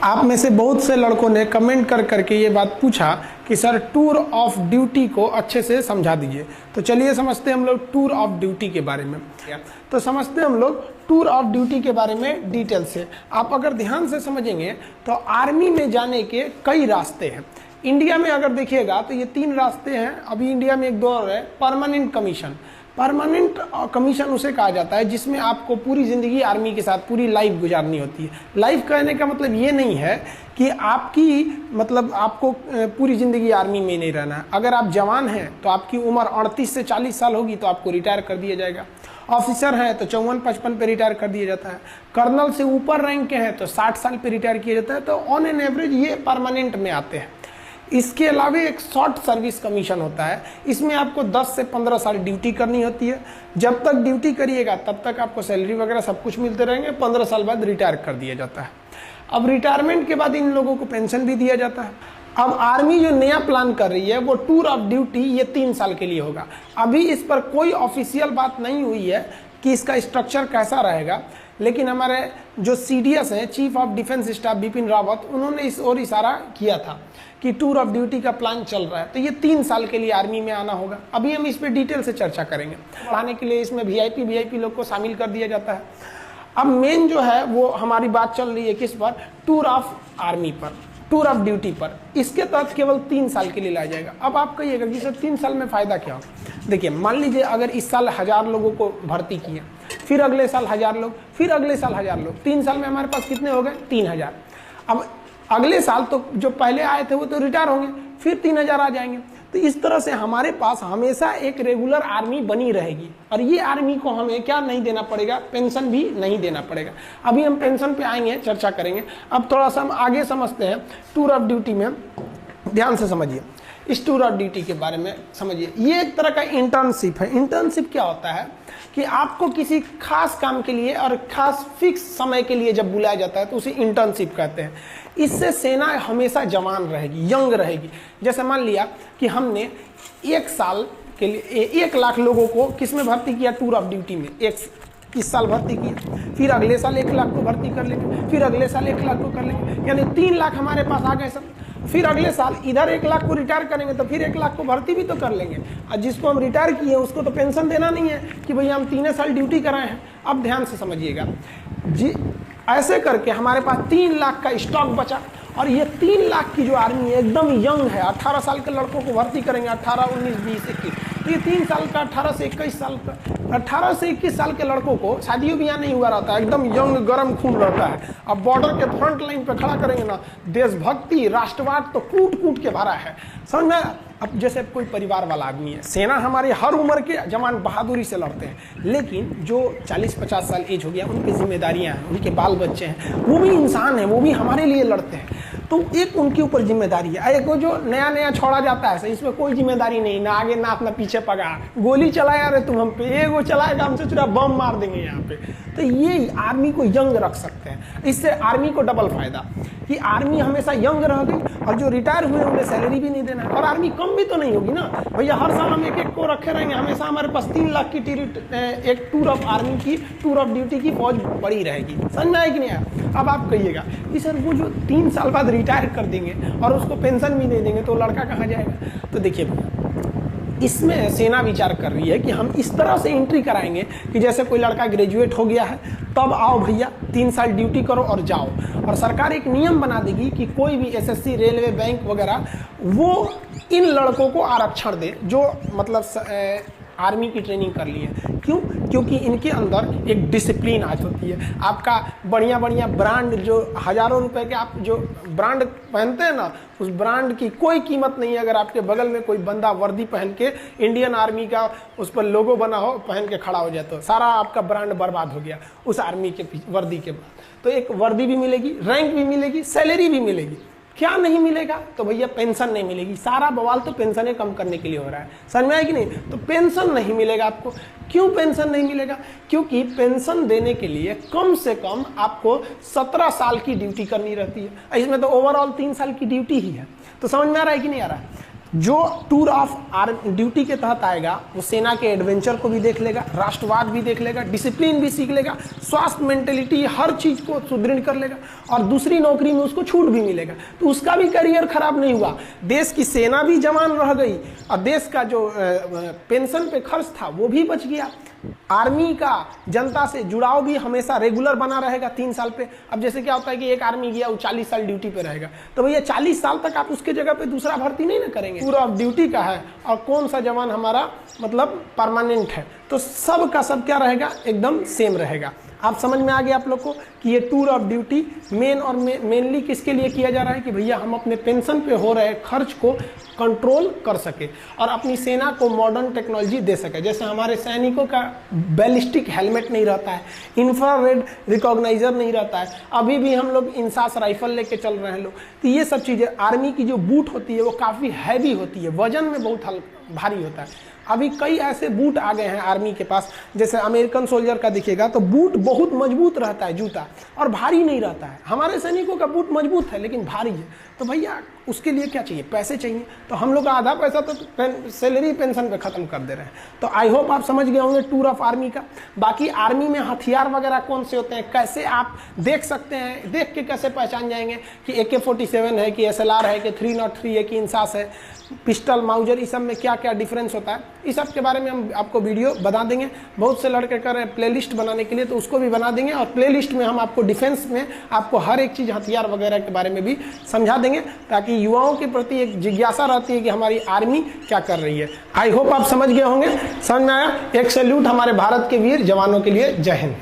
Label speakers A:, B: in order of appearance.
A: आप में से बहुत से लड़कों ने कमेंट कर करके ये बात पूछा कि सर टूर ऑफ ड्यूटी को अच्छे से समझा दीजिए। तो चलिए समझते हैं हम लोग टूर ऑफ ड्यूटी के बारे में। तो समझते हैं हम लोग टूर ऑफ ड्यूटी के बारे में डिटेल से। आप अगर ध्यान से समझेंगे तो आर्मी में जाने के कई रास्ते हैं। इंडिया में अगर देखिएगा तो ये 3 रास्ते हैं। अभी इंडिया में एक दौर है परमानेंट कमीशन। परमानेंट कमीशन उसे कहा जाता है जिसमें आपको पूरी ज़िंदगी आर्मी के साथ पूरी लाइफ गुजारनी होती है। लाइफ कहने का मतलब ये नहीं है कि आपको पूरी ज़िंदगी आर्मी में नहीं रहना है। अगर आप जवान हैं तो आपकी उम्र 38 से 40 साल होगी तो आपको रिटायर कर दिया जाएगा। ऑफिसर हैं तो 54-55 पे रिटायर कर दिया जाता है। कर्नल से ऊपर रैंक के हैं तो 60 साल पे रिटायर किया जाता है। तो ऑन एन एवरेज ये परमानेंट में आते हैं। इसके अलावा एक शॉर्ट सर्विस कमीशन होता है। इसमें आपको 10 से 15 साल ड्यूटी करनी होती है। जब तक ड्यूटी करिएगा तब तक आपको सैलरी वगैरह सब कुछ मिलते रहेंगे। 15 साल बाद रिटायर कर दिया जाता है। अब रिटायरमेंट के बाद इन लोगों को पेंशन भी दिया जाता है। अब आर्मी जो नया प्लान कर रही है वो टूर ऑफ ड्यूटी ये 3 साल के लिए होगा। अभी इस पर कोई ऑफिशियल बात नहीं हुई है कि इसका स्ट्रक्चर कैसा रहेगा, लेकिन हमारे जो CDS हैं, chief of defence staff Bipin Rawat, उन्होंने इस ओर इशारा किया था कि टूर ऑफ ड्यूटी का प्लान चल रहा है। तो ये 3 साल के लिए आर्मी में आना होगा। अभी हम इस पर डिटेल से चर्चा करेंगे। बढ़ाने के लिए इसमें VIP लोग को शामिल कर दिया जाता है। अब मेन जो है वो हमारी बात चल रही है किस पर, टूर ऑफ आर्मी पर, टूर ऑफ ड्यूटी पर। इसके तहत केवल 3 साल के लिए लाया जाएगा। अब आप कहिएगा कि सर 3 साल में फ़ायदा क्या हो। देखिए, मान लीजिए अगर इस साल 1000 लोगों को भर्ती किए, फिर अगले साल 1000 लोग, फिर अगले साल 1000 लोग, 3 साल में हमारे पास कितने हो गए, 3000। अब अगले साल तो जो पहले आए थे वो तो रिटायर होंगे, फिर 3000 आ जाएंगे। तो इस तरह से हमारे पास हमेशा एक रेगुलर आर्मी बनी रहेगी। और ये आर्मी को हमें क्या नहीं देना पड़ेगा, पेंशन भी नहीं देना पड़ेगा। अभी हम पेंशन पे आएंगे, चर्चा करेंगे। अब थोड़ा सा हम आगे समझते हैं टूर ऑफ ड्यूटी में। ध्यान से समझिए, इस टूर ऑफ ड्यूटी के बारे में समझिए। ये एक तरह का इंटर्नशिप है। इंटर्नशिप क्या होता है कि आपको किसी खास काम के लिए और खास फिक्स समय के लिए जब बुलाया जाता है तो उसे इंटर्नशिप कहते हैं। इससे सेना हमेशा जवान रहेगी, यंग रहेगी। जैसे मान लिया कि हमने 1 साल के लिए 1 लाख लोगों को किस में भर्ती किया, टूर ऑफ ड्यूटी में। इस साल भर्ती किया, फिर अगले साल 1 लाख को भर्ती कर लेंगे, फिर अगले साल 1 लाख को कर लेंगे, यानी 3 लाख हमारे पास आ गए सब। फिर अगले साल इधर 1 लाख को रिटायर करेंगे तो फिर 1 लाख को भर्ती भी तो कर लेंगे। और जिसको हम रिटायर किए उसको तो पेंशन देना नहीं है कि भैया हम 3 साल ड्यूटी कराए हैं। अब ध्यान से समझिएगा जी, ऐसे करके हमारे पास 3 लाख का स्टॉक बचा। और ये 3 लाख की जो आर्मी है एकदम यंग है। 18 साल के लड़कों को भर्ती करेंगे, 18, 19, 20, 21। तो ये 3 साल का, 18 से 21 साल का, 18 से 21 साल के लड़कों को शादियों भी यहाँ नहीं हुआ रहता है, एकदम यंग गर्म खून रहता है। अब बॉर्डर के फ्रंट लाइन पे खड़ा करेंगे ना, देशभक्ति राष्ट्रवाद तो कूट कूट के भरा है, समझ में। अब जैसे कोई परिवार वाला आदमी है, सेना हमारे हर उम्र के जवान बहादुरी से लड़ते हैं, लेकिन जो 40-50 साल एज हो गया उनकी जिम्मेदारियां हैं, उनके बाल बच्चे हैं, वो भी इंसान हैं, वो भी हमारे लिए लड़ते हैं। तो एक उनके ऊपर जिम्मेदारी है। एक वो जो नया नया छोड़ा जाता है, इसमें कोई जिम्मेदारी नहीं, ना आगे ना अपना पीछे पगा, गोली चलाया रे तुम हम पे, एक वो चलाएगा हमसे चुरा बम मार देंगे यहाँ पे। तो ये आर्मी को यंग रख सकते हैं। इससे आर्मी को डबल फायदा कि आर्मी हमेशा यंग रह गई, और जो रिटायर हुए उन्हें सैलरी भी नहीं देना है। और आर्मी कम भी तो नहीं होगी ना भैया, हर साल हम 1-1 को रखे रहेंगे। हमेशा हमारे पास 3 लाख की एक टूर ऑफ आर्मी की, टूर ऑफ ड्यूटी की फौज बड़ी रहेगी। समझ में आया कि नहीं आया। अब आप कहिएगा कि सर वो जो 3 साल बाद रिटायर कर देंगे और उसको पेंशन भी दे देंगे तो लड़का कहाँ जाएगा। तो देखिए भैया, इसमें सेना विचार कर रही है कि हम इस तरह से एंट्री कराएंगे कि जैसे कोई लड़का ग्रेजुएट हो गया है, तब आओ भैया 3 साल ड्यूटी करो और जाओ। और सरकार एक नियम बना देगी कि कोई भी SSC, रेलवे, बैंक वगैरह वो इन लड़कों को आरक्षण दे जो आर्मी की ट्रेनिंग कर ली है। क्यों? क्योंकि इनके अंदर एक डिसिप्लिन आज होती है। आपका बढ़िया बढ़िया ब्रांड, जो हज़ारों रुपए के आप जो ब्रांड पहनते हैं ना, उस ब्रांड की कोई कीमत नहीं है अगर आपके बगल में कोई बंदा वर्दी पहन के इंडियन आर्मी का उस पर लोगो बना हो, पहन के खड़ा हो जाए तो सारा आपका ब्रांड बर्बाद हो गया उस आर्मी के वर्दी के बाद। तो एक वर्दी भी मिलेगी, रैंक भी मिलेगी, सैलरी भी मिलेगी। क्या नहीं मिलेगा? तो भैया पेंशन नहीं मिलेगी। सारा बवाल तो पेंशनें कम करने के लिए हो रहा है, समझ में आया कि नहीं। तो पेंशन नहीं मिलेगा आपको। क्यों पेंशन नहीं मिलेगा? क्योंकि पेंशन देने के लिए कम से कम आपको 17 साल की ड्यूटी करनी रहती है। इसमें तो ओवरऑल 3 साल की ड्यूटी ही है। तो समझ में आ रहा है कि नहीं आ रहा है? जो टूर ऑफ ड्यूटी के तहत आएगा वो सेना के एडवेंचर को भी देख लेगा, राष्ट्रवाद भी देख लेगा, डिसिप्लिन भी सीख लेगा, स्वास्थ्य, मेंटेलिटी, हर चीज़ को सुदृढ़ कर लेगा और दूसरी नौकरी में उसको छूट भी मिलेगा, तो उसका भी करियर खराब नहीं हुआ। देश की सेना भी जवान रह गई और देश का जो पेंशन पे खर्च था वो भी बच गया। आर्मी का जनता से जुड़ाव भी हमेशा रेगुलर बना रहेगा 3 साल पे। अब जैसे क्या होता है कि एक आर्मी गया वो 40 साल ड्यूटी पे रहेगा, तो भैया 40 साल तक आप उसके जगह पे दूसरा भर्ती नहीं ना करेंगे। टूर ऑफ ड्यूटी का है और कौन सा जवान हमारा मतलब परमानेंट है, तो सब का सब क्या रहेगा, एकदम सेम रहेगा। आप समझ में आ गया आप लोग को कि ये टूर ऑफ ड्यूटी मेनली किसके लिए किया जा रहा है कि भैया हम अपने पेंशन पे हो रहे खर्च को कंट्रोल कर सके और अपनी सेना को मॉडर्न टेक्नोलॉजी दे सके। जैसे हमारे सैनिकों का बैलिस्टिक हेलमेट नहीं रहता है, इंफ्रारेड रिकॉग्नाइजर नहीं रहता है, अभी भी हम लोग इंसास राइफल लेके चल रहे हैं लोग, तो ये सब चीज़ें। आर्मी की जो बूट होती है वो काफ़ी हैवी होती है, वजन में बहुत भारी होता है। अभी कई ऐसे बूट आ गए हैं आर्मी के पास, जैसे अमेरिकन सोल्जर का दिखेगा तो बूट बहुत मजबूत रहता है जूता, और भारी नहीं रहता है। हमारे सैनिकों का बूट मजबूत है लेकिन भारी है, तो भैया उसके लिए क्या चाहिए, पैसे चाहिए। तो हम लोग का आधा पैसा तो सैलरी पेंशन पे ख़त्म कर दे रहे हैं। तो आई होप आप समझ गए होंगे टूर ऑफ आर्मी का। बाकी आर्मी में हथियार वगैरह कौन से होते हैं, कैसे आप देख सकते हैं, देख के कैसे पहचान जाएंगे कि AK-47 है कि SLR है कि 303 है कि इंसास है, पिस्टल, माउजर, इस सब में क्या क्या डिफरेंस होता है, इस सब के बारे में हम आपको वीडियो बना देंगे। बहुत से लड़के कर रहे हैं प्लेलिस्ट बनाने के लिए, तो उसको भी बना देंगे और प्लेलिस्ट में हम आपको डिफेंस में आपको हर एक चीज़ हथियार वगैरह के बारे में भी समझा देंगे, ताकि युवाओं के प्रति एक जिज्ञासा रहती है कि हमारी आर्मी क्या कर रही है। आई होप आप समझ गए होंगे। समझ में आया? एक सैल्यूट हमारे भारत के वीर जवानों के लिए। जय हिंद।